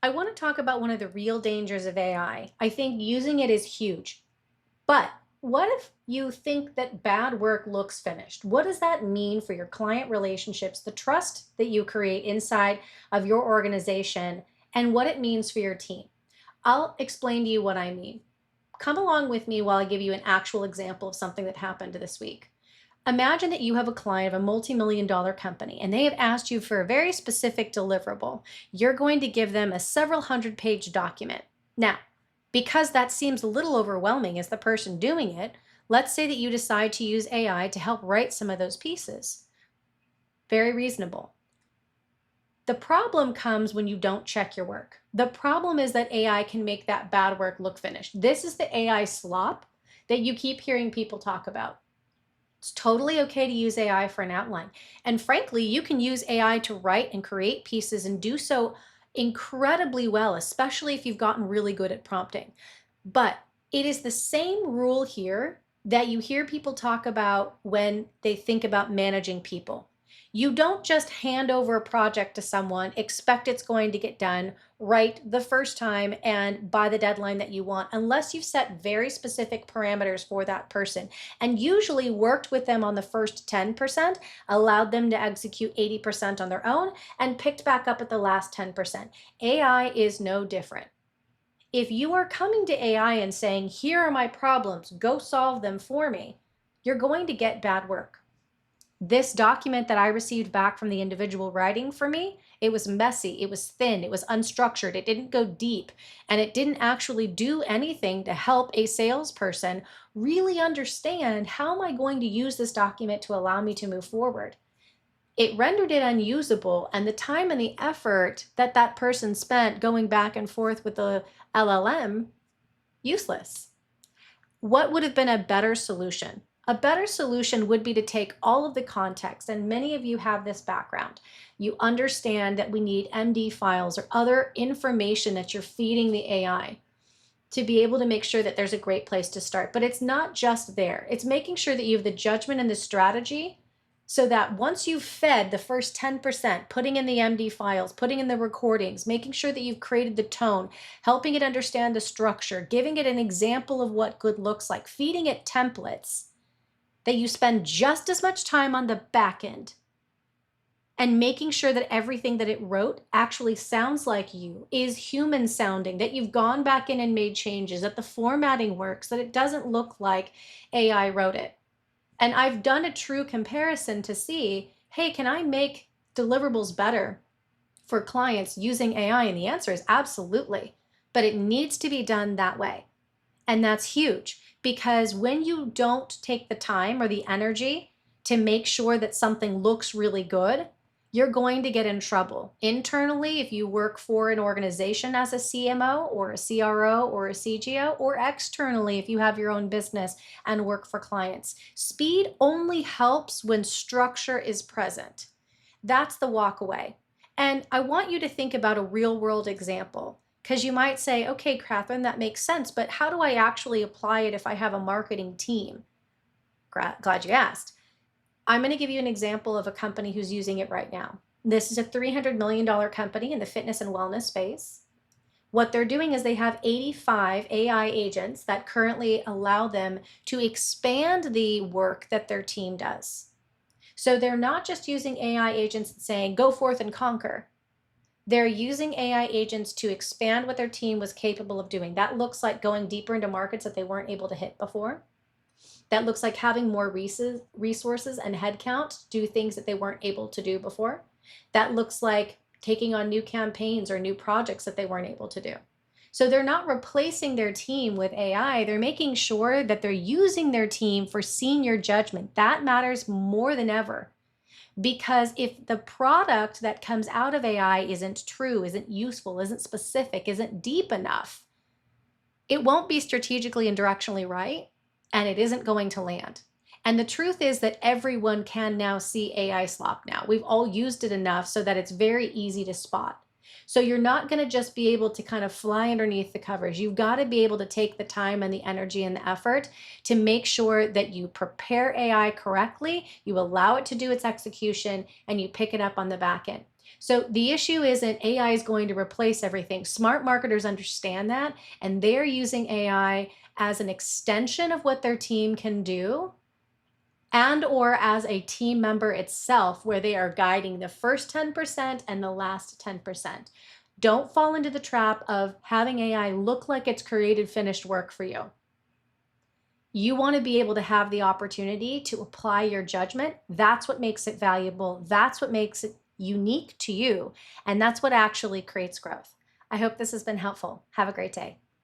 I want to talk about one of the real dangers of AI. I think using it is huge. But what if you think that bad work looks finished? What does that mean for your client relationships, the trust that you create inside of your organization, and what it means for your team? I'll explain to you what I mean. Come along with me while I give you an actual example of something that happened this week. Imagine that you have a client of a multi-million dollar company and they have asked you for a very specific deliverable. You're going to give them a several hundred page document. Now, because that seems a little overwhelming as the person doing it, let's say that you decide to use AI to help write some of those pieces. Very reasonable. The problem comes when you don't check your work. The problem is that AI can make that bad work look finished. This is the AI slop that you keep hearing people talk about. It's totally okay to use AI for an outline. And frankly, you can use AI to write and create pieces and do so incredibly well, especially if you've gotten really good at prompting. But it is the same rule here that you hear people talk about when they think about managing people. You don't just hand over a project to someone, expect it's going to get done right the first time and by the deadline that you want, unless you've set very specific parameters for that person and usually worked with them on the first 10%, allowed them to execute 80% on their own, and picked back up at the last 10%. AI is no different. If you are coming to AI and saying, here are my problems, go solve them for me, you're going to get bad work. This document that I received back from the individual writing for me, it was messy, it was thin, it was unstructured, it didn't go deep, and it didn't actually do anything to help a salesperson really understand how am I going to use this document to allow me to move forward. It rendered it unusable, and the time and the effort that that person spent going back and forth with the LLM, useless. What would have been a better solution? A better solution would be to take all of the context, and many of you have this background. You understand that we need MD files or other information that you're feeding the AI to be able to make sure that there's a great place to start. But it's not just there. It's making sure that you have the judgment and the strategy so that once you've fed the first 10%, putting in the MD files, putting in the recordings, making sure that you've created the tone, helping it understand the structure, giving it an example of what good looks like, feeding it templates, that you spend just as much time on the back end and making sure that everything that it wrote actually sounds like you, is human sounding, that you've gone back in and made changes, that the formatting works, that it doesn't look like AI wrote it. And I've done a true comparison to see, hey, can I make deliverables better for clients using AI? And the answer is absolutely. But it needs to be done that way. And that's huge because when you don't take the time or the energy to make sure that something looks really good, you're going to get in trouble. Internally, if you work for an organization as a CMO or a CRO or a CGO, or externally, if you have your own business and work for clients. Speed only helps when structure is present. That's the walk away. And I want you to think about a real world example because you might say, okay, Catherine, that makes sense, but how do I actually apply it if I have a marketing team? Glad you asked. I'm going to give you an example of a company who's using it right now. This is a $300 million company in the fitness and wellness space. What they're doing is they have 85 AI agents that currently allow them to expand the work that their team does. So they're not just using AI agents and saying, go forth and conquer. They're using AI agents to expand what their team was capable of doing. That looks like going deeper into markets that they weren't able to hit before. That looks like having more resources and headcount to do things that they weren't able to do before. That looks like taking on new campaigns or new projects that they weren't able to do. So they're not replacing their team with AI. They're making sure that they're using their team for senior judgment. That matters more than ever. Because if the product that comes out of AI isn't true, isn't useful, isn't specific, isn't deep enough, it won't be strategically and directionally right, and it isn't going to land. And the truth is that everyone can now see AI slop now. We've all used it enough so that it's very easy to spot. So you're not going to just be able to kind of fly underneath the covers. You've got to be able to take the time and the energy and the effort to make sure that you prepare AI correctly, you allow it to do its execution, and you pick it up on the back end. So the issue isn't AI is going to replace everything. Smart marketers understand that, and they're using AI as an extension of what their team can do and or as a team member itself where they are guiding the first 10% and the last 10%. Don't fall into the trap of having AI look like it's created finished work for you. You want to be able to have the opportunity to apply your judgment. That's what makes it valuable. That's what makes it unique to you. And that's what actually creates growth. I hope this has been helpful. Have a great day.